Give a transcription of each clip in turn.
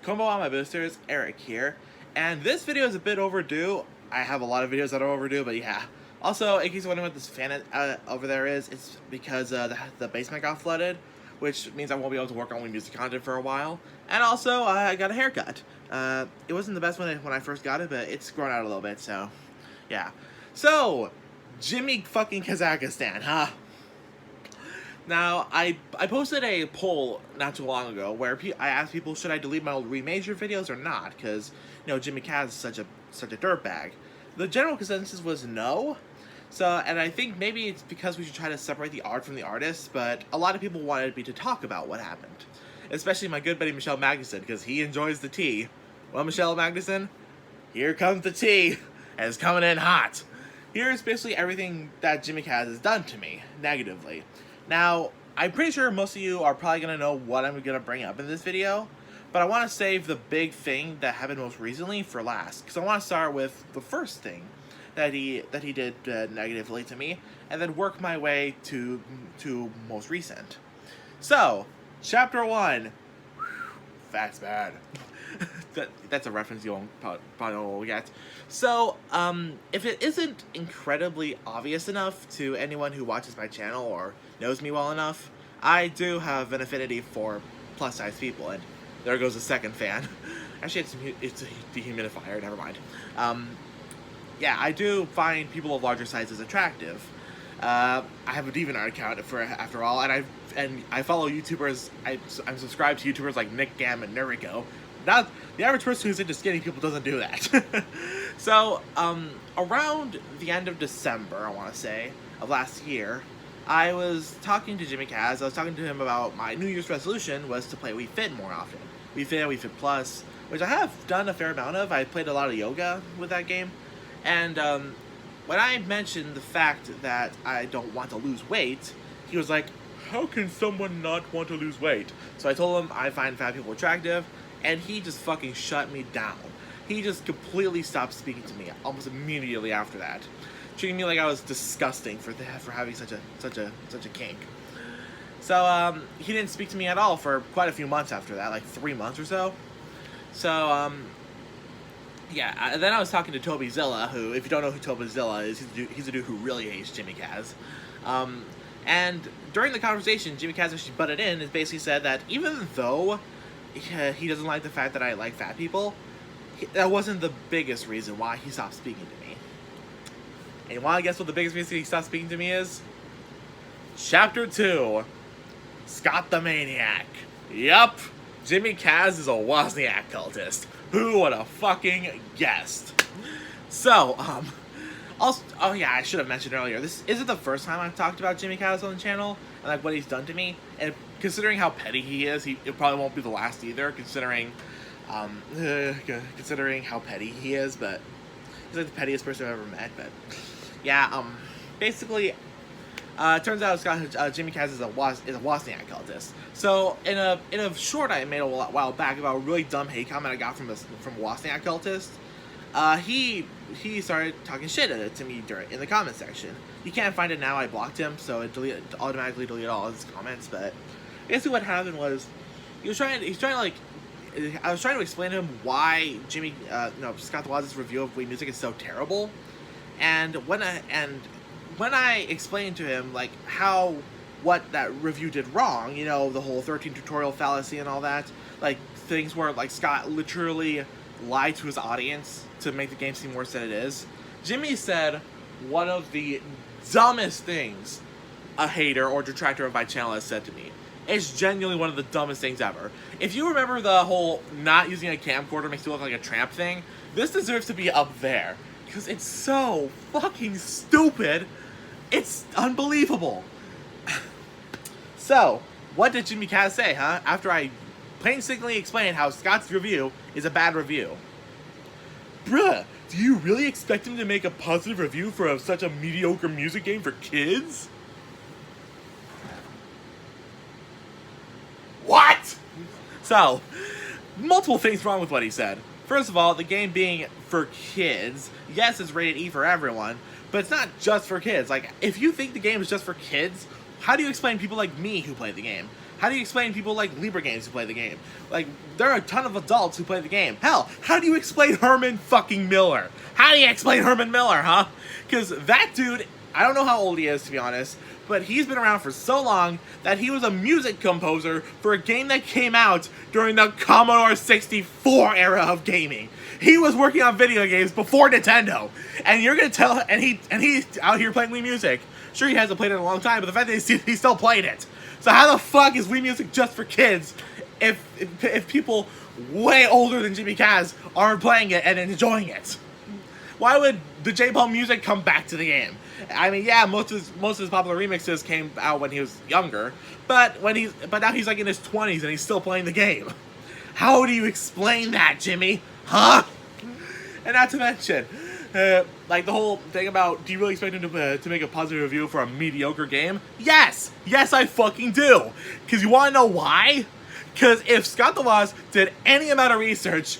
Combo on my boosters, Eric here, and this video is a bit overdue. I have a lot of videos that are overdue, but yeah. Also, in case you're wondering what this fan over there is, it's because the basement got flooded, which means I won't be able to work on music content for a while. And also, I got a haircut. It wasn't the best when I first got it, but it's grown out a little bit, so yeah. So, Jimmy fucking Kazakhstan, huh? Now, I posted a poll not too long ago where I asked people, should I delete my old Remastered videos or not? Because, you know, Jimmy Kaz is such a dirtbag. The general consensus was no. So, and I think maybe it's because we should try to separate the art from the artist, but a lot of people wanted me to talk about what happened. Especially my good buddy Michelle Magnuson, because he enjoys the tea. Well, Michelle Magnuson, here comes the tea, and it's coming in hot. Here's basically everything that Jimmy Kaz has done to me, negatively. Now, I'm pretty sure most of you are probably going to know what I'm going to bring up in this video, but I want to save the big thing that happened most recently for last, because I want to start with the first thing that he did negatively to me, and then work my way to most recent. So, Chapter 1, that's bad. That's a reference you won't probably know yet. So, if it isn't incredibly obvious enough to anyone who watches my channel or knows me well enough, I do have an affinity for plus-size people, and there goes a second fan. Actually, it's a dehumidifier, never mind. Yeah, I do find people of larger sizes attractive. I have a DeviantArt account after all, and I follow YouTubers. I'm subscribed to YouTubers like Nick Gam and Nuriko. Not the average person who's into skinny people doesn't do that. So, around the end of December, I want to say, of last year, I was talking to Jimmy Kaz. I was talking to him about my New Year's resolution was to play Wii Fit more often. Wii Fit, Wii Fit Plus, which I have done a fair amount of. I played a lot of yoga with that game. And when I mentioned the fact that I don't want to lose weight, he was like, how can someone not want to lose weight? So I told him I find fat people attractive, and he just fucking shut me down. He just completely stopped speaking to me almost immediately after that, treating me like I was disgusting for having such a kink. So he didn't speak to me at all for quite a few months after that, like 3 months or so. So yeah, then I was talking to Toby Zilla, who, if you don't know who Toby Zilla is, he's a dude who really hates Jimmy Kaz. And during the conversation, Jimmy Kaz actually butted in and basically said that even though he doesn't like the fact that I like fat people, that wasn't the biggest reason why he stopped speaking to me. And you want to guess what the biggest reason he stopped speaking to me is? Chapter 2, Scott the Maniac. Yup, Jimmy Kaz is a Wozniak cultist. Who would have fucking guessed? So, oh yeah, I should have mentioned earlier, this isn't the first time I've talked about Jimmy Kaz on the channel, and like what he's done to me, and considering how petty he is, it probably won't be the last either, considering how petty he is, but he's like the pettiest person I've ever met, but yeah, basically, it turns out Jimmy Kaz is a Wozniak cultist. So in a short I made a while back about a really dumb hate comment I got from Wozniak cultist, he started talking shit to me in the comment section. You can't find it now. I blocked him, so it automatically deleted all his comments. But basically what happened was I was trying to explain to him why Scott the Woz's review of Wii Music is so terrible, and when I explained to him like what that review did wrong, you know, the whole 13 tutorial fallacy and all that, like things where like Scott literally lied to his audience to make the game seem worse than it is, Jimmy said one of the dumbest things a hater or detractor of my channel has said to me. It's genuinely one of the dumbest things ever. If you remember the whole not using a camcorder makes you look like a tramp thing, this deserves to be up there, because it's so fucking stupid. It's unbelievable. So, what did Jimmy Kaz say, huh? After I painstakingly explained how Scott's review is a bad review. Bruh, do you really expect him to make a positive review for such a mediocre music game for kids? What? So, multiple things wrong with what he said. First of all, the game being for kids, yes, it's rated E for everyone, but it's not just for kids. Like, if you think the game is just for kids, how do you explain people like me who play the game? How do you explain people like Libra Games who play the game? Like, there are a ton of adults who play the game. Hell, how do you explain Herman fucking Miller? How do you explain Herman Miller, huh? Because that dude, I don't know how old he is, to be honest, but he's been around for so long that he was a music composer for a game that came out during the Commodore 64 era of gaming. He was working on video games before Nintendo, and you're gonna tell, and he's out here playing Wii Music. Sure, he hasn't played it in a long time, but the fact that he still played it. So how the fuck is Wii Music just for kids if people way older than Jimmy Kaz aren't playing it and enjoying it? Why would the J-Ball music come back to the game? I mean, yeah, most of his popular remixes came out when he was younger, but now he's like in his 20s and he's still playing the game. How do you explain that, Jimmy? Huh? And not to mention, like the whole thing about, do you really expect him to make a positive review for a mediocre game? Yes! Yes, I fucking do! Because you want to know why? Because if Scott the Woz did any amount of research,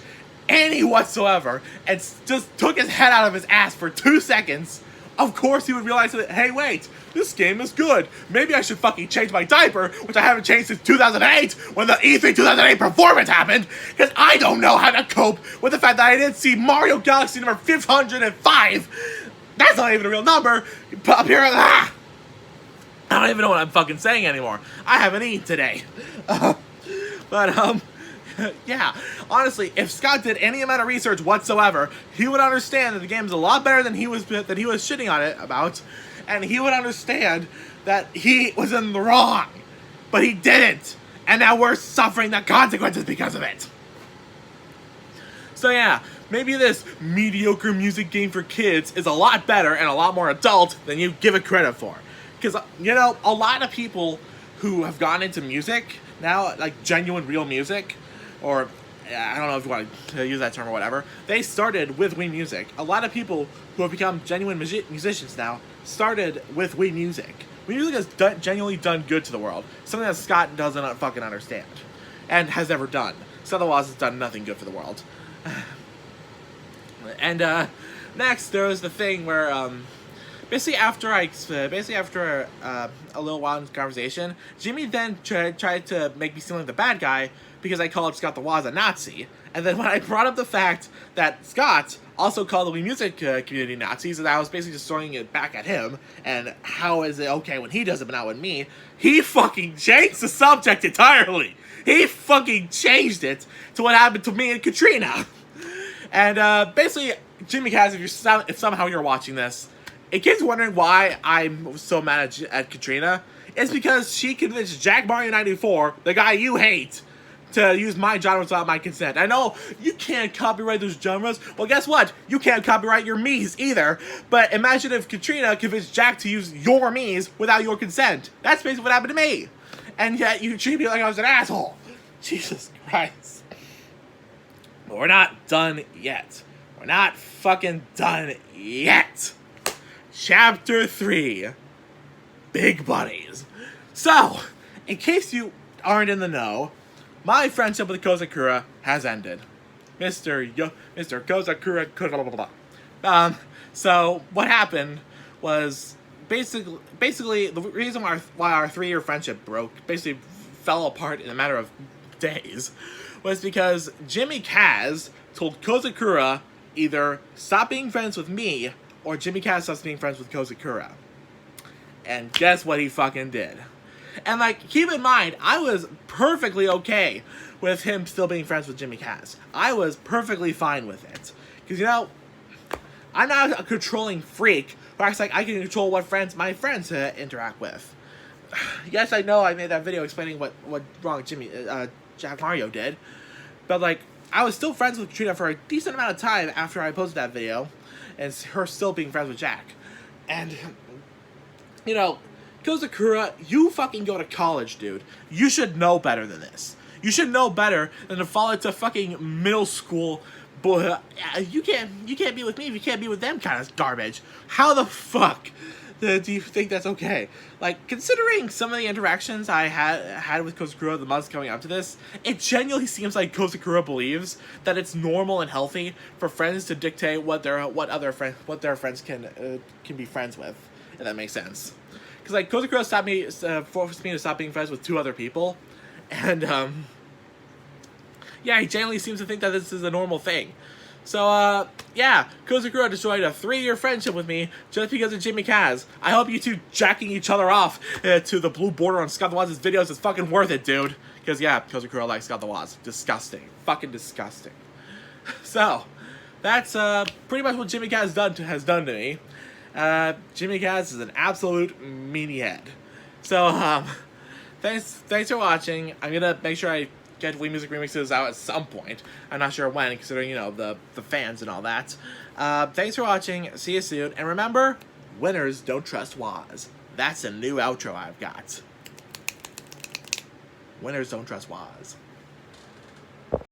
any whatsoever, and just took his head out of his ass for 2 seconds, of course he would realize that, hey, wait, this game is good. Maybe I should fucking change my diaper, which I haven't changed since 2008, when the E3 2008 performance happened, because I don't know how to cope with the fact that I didn't see Mario Galaxy number 505. That's not even a real number. Up here, I don't even know what I'm fucking saying anymore. I haven't eaten today. Yeah, honestly, if Scott did any amount of research whatsoever, he would understand that the game's a lot better than he was shitting on it about, and he would understand that he was in the wrong, but he didn't, and now we're suffering the consequences because of it. So yeah, maybe this mediocre music game for kids is a lot better and a lot more adult than you give it credit for, because, you know, a lot of people who have gone into music now, like genuine real music, or I don't know if you want to use that term or whatever, they started with Wii Music. A lot of people who have become genuine musicians now started with Wii Music. Wii Music has genuinely done good to the world, something that Scott doesn't fucking understand, and has never done. Scott the Woz has done nothing good for the world. And next, there was the thing where basically after a little while in the conversation, Jimmy then tried to make me seem like the bad guy because I called Scott the Woz a Nazi. And then when I brought up the fact that Scott also called the Wii Music community Nazis, and I was basically just throwing it back at him, and how is it okay when he does it but not with me, he fucking changed the subject entirely. He fucking changed it to what happened to me and Katrina. And basically, Jimmy Kaz, if somehow you're watching this, in case you're wondering why I'm so mad at Katrina, it's because she convinced Jack Mario 94, the guy you hate, to use my genres without my consent. I know you can't copyright those genres. Well, guess what? You can't copyright your Mii's either. But imagine if Katrina convinced Jack to use your Mii's without your consent. That's basically what happened to me. And yet you treat me like I was an asshole. Jesus Christ. But we're not done yet. We're not fucking done yet. Chapter 3. Big Buddies. So, in case you aren't in the know, my friendship with Kozakura has ended. Mr. Kozakura. So what happened was basically the reason why our 3-year friendship basically fell apart in a matter of days was because Jimmy Kaz told Kozakura either stop being friends with me or Jimmy Kaz stops being friends with Kozakura. And guess what he fucking did? And, like, keep in mind, I was perfectly okay with him still being friends with Jimmy Kaz. I was perfectly fine with it. Because, you know, I'm not a controlling freak who acts like I can control what my friends interact with. Yes, I know I made that video explaining what wrong Jack Mario did. But, like, I was still friends with Katrina for a decent amount of time after I posted that video. And her still being friends with Jack. And, you know, Kozakura, you fucking go to college, dude. You should know better than this. You should know better than to fall into fucking middle school. Boy, you can't be with me if you can't be with them kind of garbage. How the fuck do you think that's okay? Like, considering some of the interactions I had with Kozakura the months coming up to this, it genuinely seems like Kozakura believes that it's normal and healthy for friends to dictate what their friends can be friends with, if that makes sense. because like Kozukuro stopped me, forced me to stop being friends with 2 other people, and yeah, he generally seems to think that this is a normal thing. So, yeah, Kozukuro destroyed a 3-year friendship with me just because of Jimmy Kaz. I hope you two jacking each other off to the blue border on Scott the Waz's videos is fucking worth it, dude. Because, yeah, Kozukuro likes Scott the Waz. Disgusting. Fucking disgusting. So, that's pretty much what Jimmy Kaz has done to me. Jimmy Kaz is an absolute meanie head. So, thanks for watching. I'm gonna make sure I get Wii Music Remixes out at some point. I'm not sure when, considering, you know, the fans and all that. Thanks for watching. See you soon. And remember, winners don't trust Waz. That's a new outro I've got. Winners don't trust Waz.